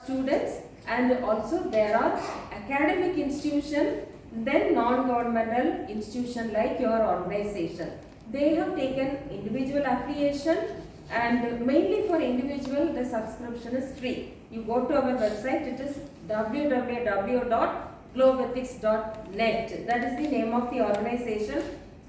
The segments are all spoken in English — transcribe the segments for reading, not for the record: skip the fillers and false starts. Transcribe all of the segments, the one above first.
students, and also there are academic institution, then non-governmental institution like your organization. They have taken individual affiliation, and mainly for individual the subscription is free. You go to our website, it is www.globethics.net. That is the name of the organization.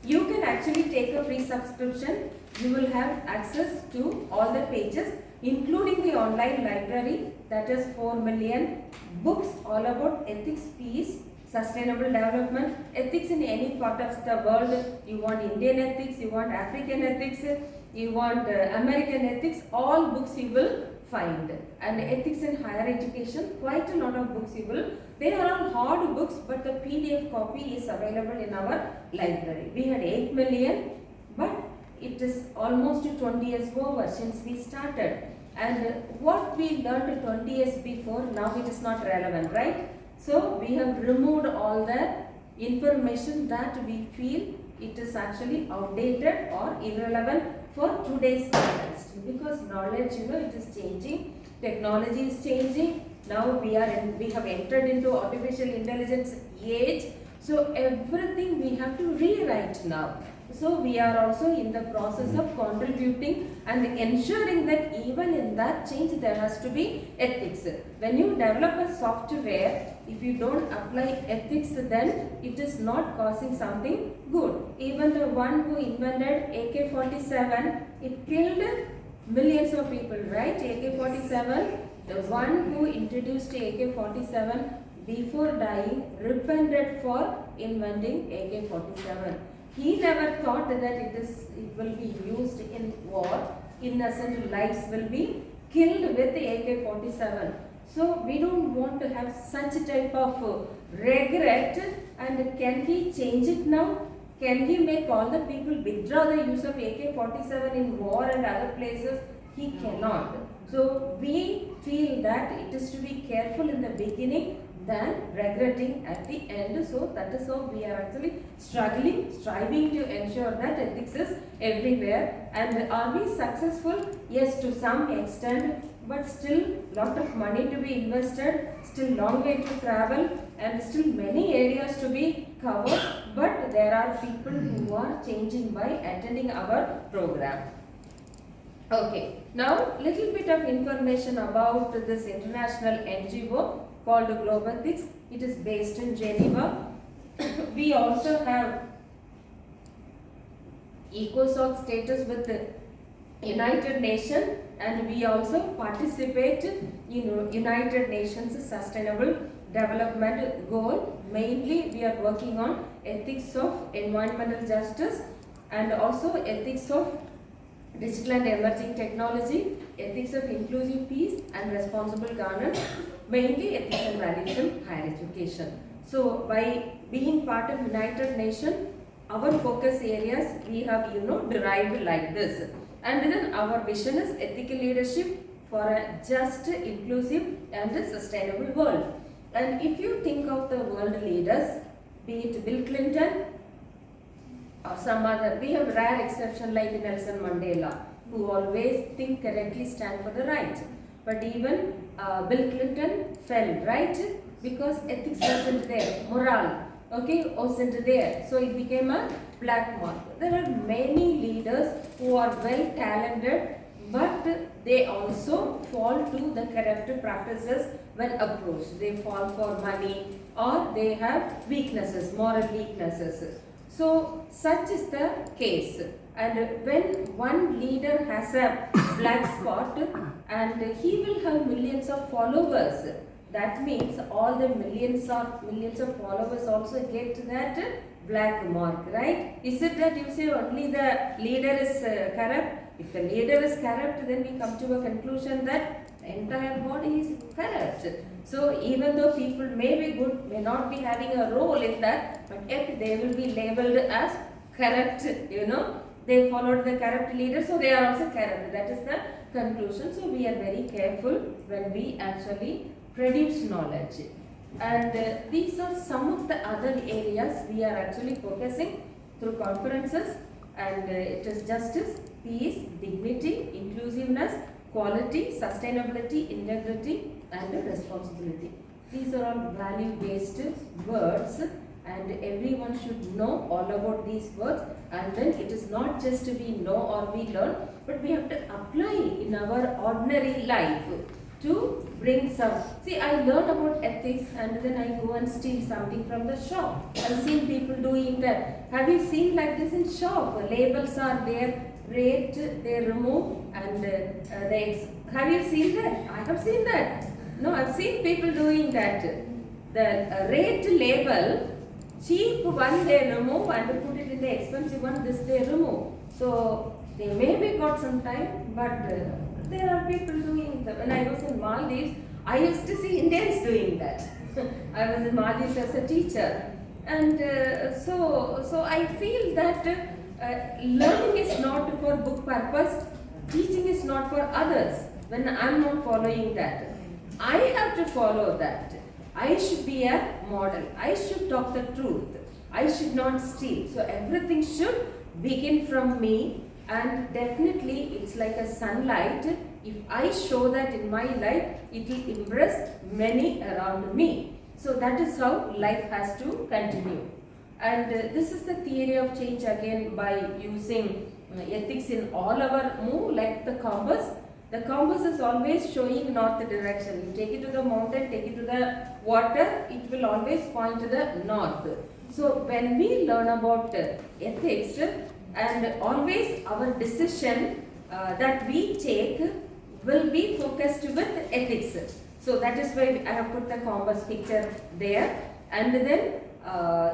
You can actually take a free subscription. You will have access to all the pages, including the online library, that is 4 million books all about ethics, peace, sustainable development, ethics in any part of the world. You want Indian ethics, you want African ethics, you want American ethics, all books you will find. And ethics in higher education, quite a lot of books you will. They are all hard books, but the PDF copy is available in our library. We had 8 million, but it is almost 20 years over since we started. And what we learned 20 years before, now it is not relevant, right? So we have removed all the information that we feel it is actually outdated or irrelevant for today's context, because knowledge, it is changing, technology is changing. Now we have entered into artificial intelligence age, so everything we have to rewrite now. So we are also in the process of contributing and ensuring that even in that change there has to be ethics. When you develop a software, if you don't apply ethics, then it is not causing something good. Even the one who invented AK-47, it killed millions of people, right? AK-47, the one who introduced AK-47 before dying repented for inventing AK-47. He never thought that it will be used in war. Innocent lives will be killed with AK-47. So we don't want to have such type of regret. And can he change it now? Can he make all the people withdraw the use of AK-47 in war and other places? He cannot. So we feel that it is to be careful in the beginning than regretting at the end. So that is how we are actually striving to ensure that ethics is everywhere. And are we successful? Yes, to some extent, but still lot of money to be invested, still long way to travel, and still many areas to be covered. But there are people who are changing by attending our program. Okay, now little bit of information about this international NGO called Globethics. It is based in Geneva. We also have ECOSOC status with the United Nations, and we also participate in United Nations Sustainable Development Goal. Mainly we are working on ethics of environmental justice, and also ethics of digital and emerging technology, ethics of inclusive peace and responsible governance, mainly ethics and values in higher education. So by being part of United Nations, our focus areas we have derived like this. And then our vision is ethical leadership for a just, inclusive and sustainable world. And if you think of the world leaders, be it Bill Clinton or some other, we have rare exception like Nelson Mandela, who always think correctly, stand for the right. But even Bill Clinton fell, right? Because ethics wasn't there, moral, wasn't there. So it became a black mark. There are many leaders who are well talented, but they also fall to the corrupt practices when approached. They fall for money, or they have weaknesses, moral weaknesses. So such is the case. And when one leader has a black spot and he will have millions of followers, that means all the millions of followers also get that black mark, right? Is it that you say only the leader is corrupt? If the leader is corrupt, then we come to a conclusion that the entire body is corrupt. So even though people may be good, may not be having a role in that, but yet they will be labeled as corrupt, They followed the corrupt leader, so they are also corrupt. That is the conclusion. So we are very careful when we actually produce knowledge. And these are some of the other areas we are actually focusing through conferences. And it is justice, peace, dignity, inclusiveness, quality, sustainability, integrity, and responsibility. These are all value-based words, and everyone should know all about these words. And then it is not just we know or we learn, but we have to apply in our ordinary life to bring some. See, I learn about ethics and then I go and steal something from the shop. I've seen people doing that. Have you seen like this in shop? Labels are there, rate, they remove, and have you seen that? I have seen that. No, I've seen people doing that. The rate label, cheap one they remove and put it in the expensive one, this they remove. So they maybe got some time, but there are people doing that. When I was in Maldives, I used to see Indians doing that. I was in Maldives as a teacher, and so I feel that learning is not for book purpose, teaching is not for others. When I am not following that, I have to follow that. I should be a model. I should talk the truth. I should not steal. So everything should begin from me, and definitely it's like a sunlight. If I show that in my life, it will impress many around me. So that is how life has to continue. And this is the theory of change again by using ethics in all our move, like the compass. The compass is always showing north direction. You take it to the mountain, take it to the water, it will always point to the north. So when we learn about ethics, and always our decision that we take will be focused with ethics. So that is why I have put the compass picture there. And then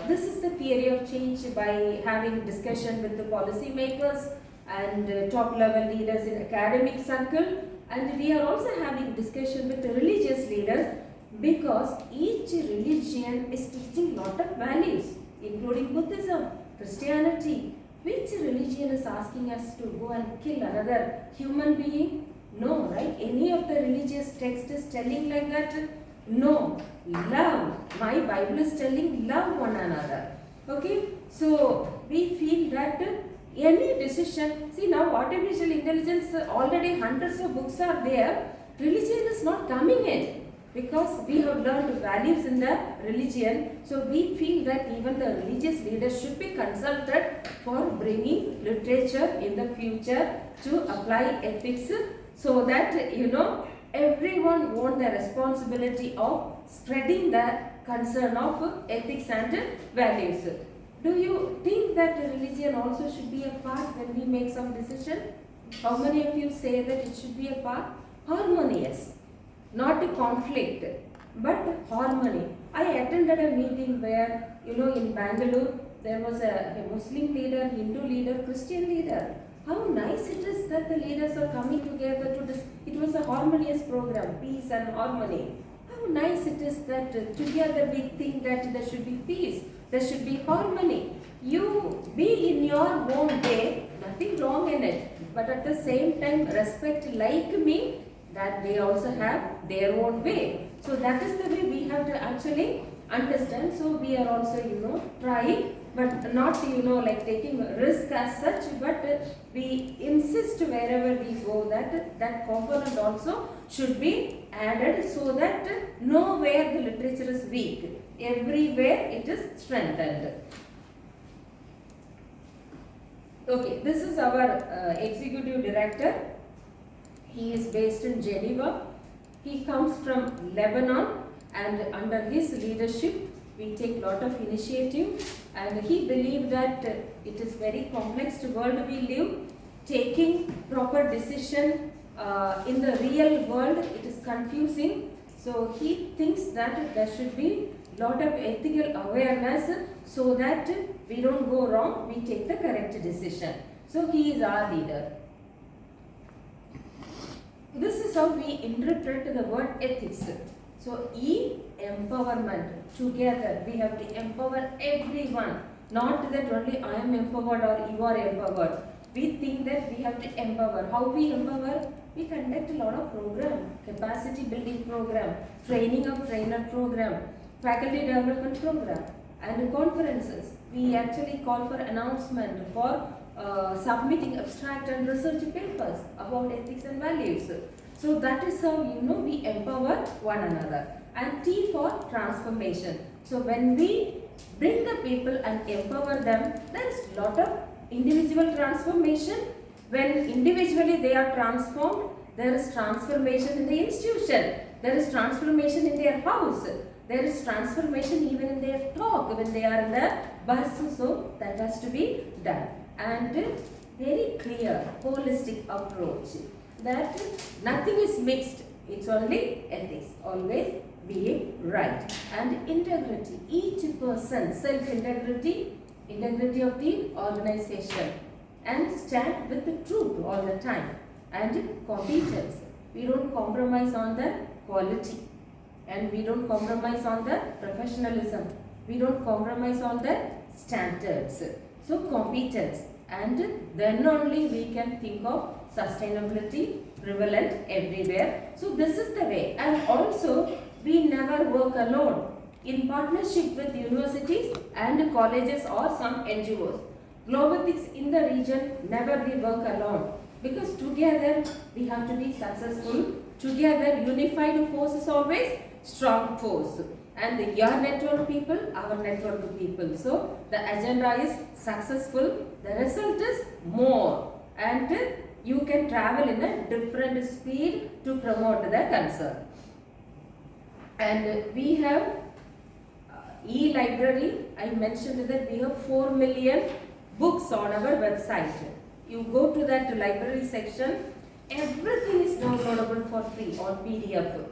this is the theory of change by having discussion with the policy makers and top level leaders in academic circle, and we are also having discussion with the religious leaders, because each religion is teaching lot of values, including Buddhism, Christianity. Which religion is asking us to go and kill another human being? No, right? Any of the religious text is telling like that? No. Love. My Bible is telling love one another. Okay? So we feel that any decision, see now artificial intelligence, already hundreds of books are there. Religion is not coming in, because we have learned values in the religion. So we feel that even the religious leaders should be consulted for bringing literature in the future to apply ethics, so that everyone wants the responsibility of spreading the concern of ethics and values. Do you think that religion also should be a part when we make some decision? How many of you say that it should be a part? Harmonious, not a conflict, but harmony. I attended a meeting where, in Bangalore, there was a Muslim leader, Hindu leader, Christian leader. How nice it is that the leaders are coming together to this. It was a harmonious program, peace and harmony. How nice it is that together we think that there should be peace, there should be harmony. You be in your own way, nothing wrong in it, but at the same time respect like me, that they also have their own way. So that is the way we have to actually understand. So we are also, trying, but not, like taking risk as such, but we insist wherever we go that that component also should be added, so that nowhere the literature is weak, everywhere it is strengthened. Okay, this is our executive director. He is based in Geneva. He comes from Lebanon, and under his leadership we take lot of initiative, and he believed that it is very complex world we live. Taking proper decision in the real world, it is confusing. So he thinks that there should be lot of ethical awareness, so that we don't go wrong, we take the correct decision. So he is our leader. This is how we interpret the word ethics. So E, empowerment. Together we have to empower everyone. Not that only I am empowered or you are empowered. We think that we have to empower. How we empower? We conduct a lot of program, capacity building program, training of trainer program, faculty development program, and conferences. We actually call for announcement for submitting abstract and research papers about ethics and values. So that is how we empower one another. And T for transformation. So when we bring the people and empower them, there is lot of individual transformation. When individually they are transformed, there is transformation in the institution. There is transformation in their house. There is transformation even in their talk when they are in the bus. So that has to be done. And very clear, holistic approach that nothing is mixed. It's only ethics. Always being right. And integrity. Each person, self-integrity, integrity of the organization. And stand with the truth all the time. And competence. We don't compromise on the quality. And we don't compromise on the professionalism. We don't compromise on the standards. So competence. And then only we can think of sustainability prevalent everywhere. So this is the way. And also we never work alone. In partnership with universities and colleges or some NGOs. Globethics in the region, never we work alone. Because together we have to be successful. Together unified force is always strong force. And your network people, our network people. So the agenda is successful. The result is more. And you can travel in a different speed to promote the concern. And we have e-library. I mentioned that we have 4 million books on our website. You go to that library section, everything is downloadable for free on PDF.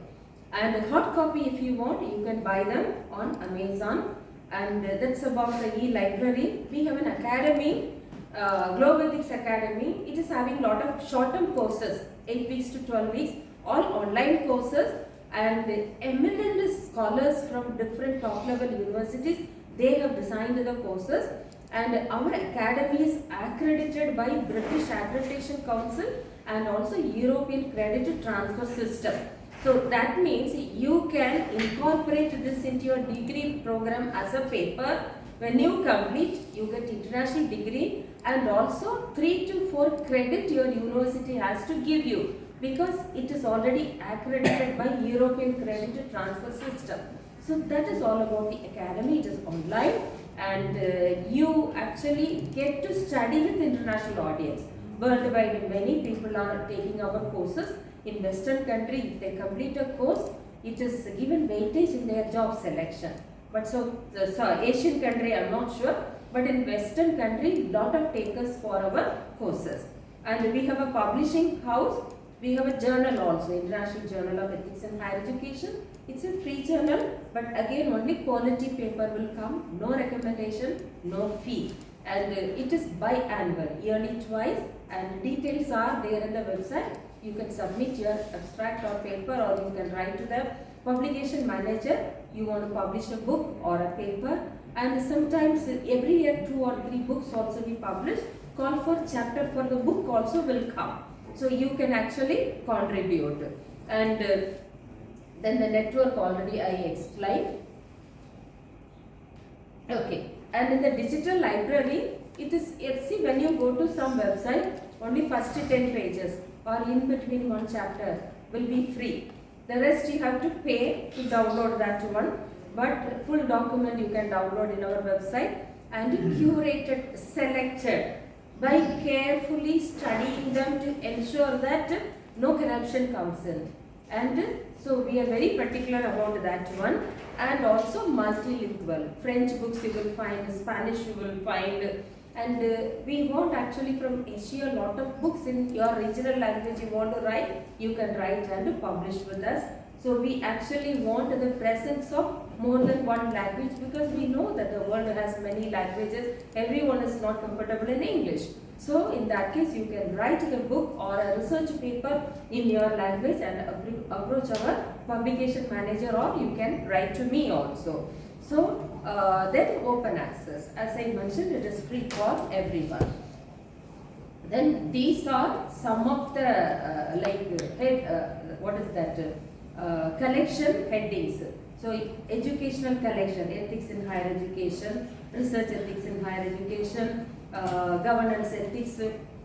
And hard copy if you want, you can buy them on Amazon. And that's about the e-library. We have an academy, Globethics Academy. It is having lot of short-term courses, 8 weeks to 12 weeks, all online courses. And eminent scholars from different top-level universities, they have designed the courses. And our academy is accredited by British Accreditation Council and also European Credit Transfer System. So that means you can incorporate this into your degree program as a paper. When you complete, you get international degree, and also 3 to 4 credit your university has to give you, because it is already accredited by European Credit Transfer System. So that is all about the academy. It is online, and you actually get to study with international audience. Worldwide, many people are taking our courses. In Western country, if they complete a course, it is given weightage in their job selection. But so Asian country, I am not sure. But in Western country, lot of takers for our courses. And we have a publishing house. We have a journal also, International Journal of Ethics in Higher Education. It's a free journal, but again only quality paper will come, no recommendation, no fee. And it is biannual, yearly twice, and details are there in the website. You can submit your abstract or paper, or you can write to the publication manager. You want to publish a book or a paper, and sometimes every year 2 or 3 books also be published. Call for chapter for the book also will come. So you can actually contribute. And then the network already I explained. Okay. And in the digital library, it is, see, when you go to some website, only first 10 pages or in between one chapter will be free. The rest you have to pay to download that one. But full document you can download in our website, and curated, selected by carefully studying them to ensure that no corruption comes in. And so we are very particular about that one. And also multilingual. French books you will find, Spanish you will find. And we want actually from Asia a lot of books in your regional language you want to write, you can write and publish with us. So we actually want the presence of more than one language, because we know that the world has many languages. Everyone is not comfortable in English. So in that case, you can write the book or a research paper in your language and approach our publication manager, or you can write to me also. So then open access. As I mentioned, it is free for everyone. Then these are some of the collection headings. So educational collection, ethics in higher education, research ethics in higher education, governance ethics,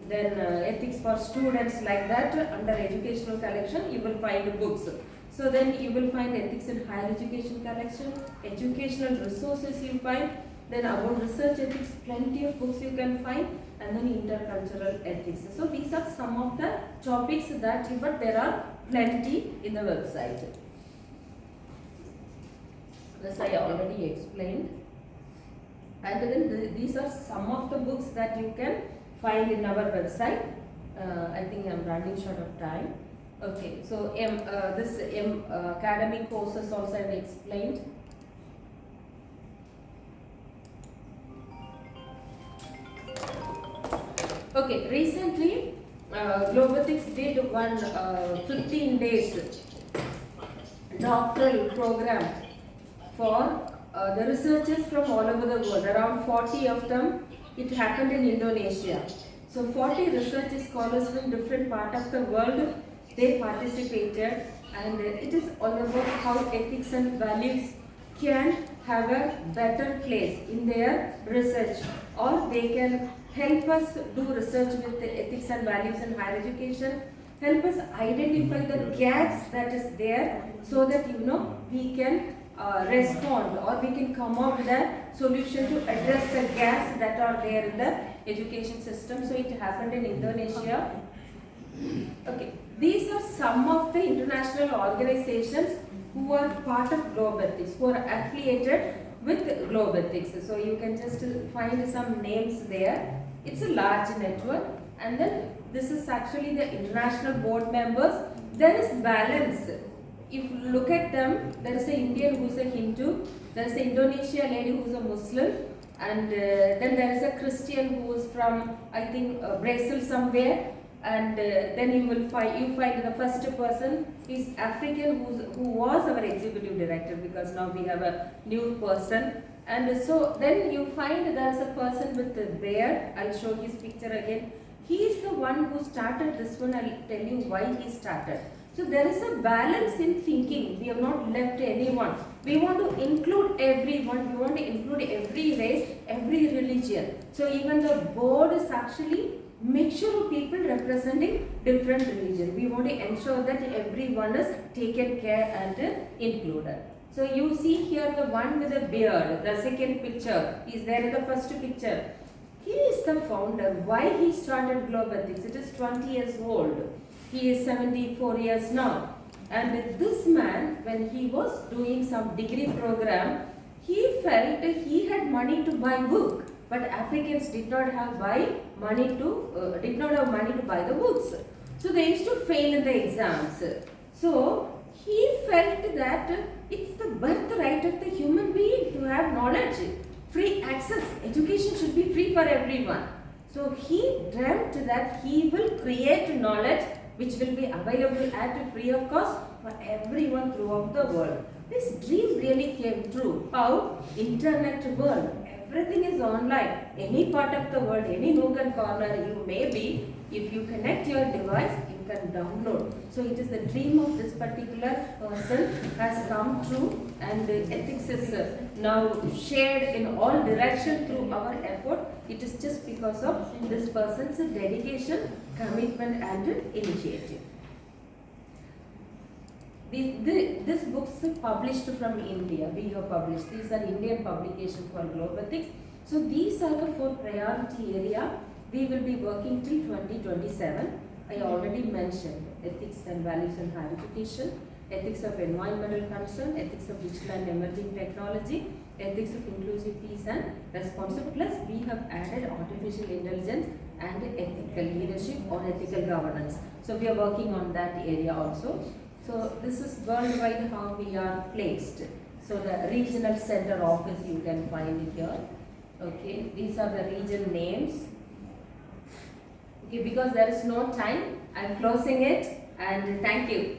then ethics for students, like that. Under educational collection you will find books. So then you will find ethics in higher education collection, educational resources you find, then about research ethics, plenty of books you can find, and then intercultural ethics. So these are some of the topics that, but there are plenty in the website. This I already explained. And then these are some of the books that you can find in our website. I think I am running short of time. Okay, so academic courses also I have explained. Okay, recently Globethics did one 15 days doctoral program for the researchers from all over the world, around 40 of them. It happened in Indonesia. So 40 research scholars from different parts of the world, they participated, and it is all about how ethics and values can have a better place in their research, or they can help us do research with the ethics and values in higher education, help us identify the gaps that is there, so that we can respond, or we can come up with a solution to address the gaps that are there in the education system. So it happened in Indonesia. Okay, these are some of the international organizations who are part of Globethics, who are affiliated with Globethics. So you can just find some names there. It's a large network, and then this is actually the international board members. There is balance. If you look at them, there is an Indian who is a Hindu, there is an Indonesian lady who is a Muslim, and then there is a Christian who is from, I think, Brazil somewhere, and then you find the first person is African, who was our executive director, because now we have a new person. And so then you find there is a person with a beard. I'll show his picture again. He is the one who started this one. I'll tell you why he started. So there is a balance in thinking. We have not left anyone. We want to include everyone. We want to include every race, every religion. So even the board is actually mixture of people representing different religions. We want to ensure that everyone is taken care and included. So you see here the one with the beard, the second picture is there in the first picture. He is the founder. Why he started Globethics? It is 20 years old. He is 74 years now. And this man, when he was doing some degree program, he felt he had money to buy book, but Africans did not have money to buy the books. So they used to fail in the exams. So he felt that it's the birthright of the human being to have knowledge, free access. Education should be free for everyone. So he dreamt that he will create knowledge which will be available at free of cost for everyone throughout the world. This dream really came true. How? Internet world. Everything is online. Any part of the world, any nook and corner you may be, if you connect your device, you can download. So it is the dream of this particular person has come true, and ethics is now shared in all directions through our effort. It is just because of this person's dedication, commitment and initiative. This books are published from India. We have published. These are Indian publications for Globethics. So these are the 4 priority area. We will be working till 2027. I already mentioned ethics and values in higher education, ethics of environmental concern, ethics of digital and emerging technology, ethics of inclusive peace and responsive. Plus we have added artificial intelligence and ethical leadership or ethical governance. So we are working on that area also. So this is worldwide how we are placed. So the regional center office you can find it here. Okay, these are the region names. Okay, because there is no time, I am closing it, and thank you.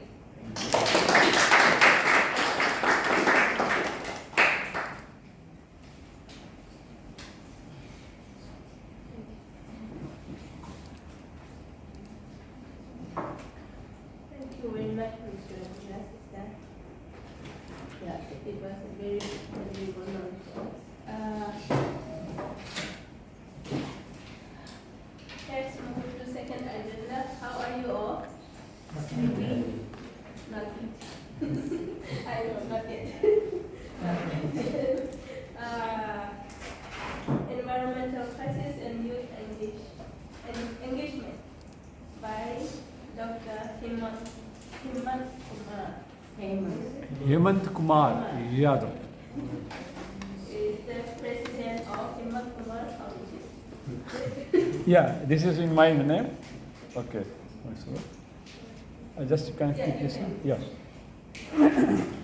Thank you very much, Mr. Assistant. Yeah, it was a very good knowledge. Let's move to Hemant Kumar Yadav. Is the president of Himmat Kumar Foundation. Yeah, this is in my name. Okay. I just connect Yeah, with you this can. one. Yes.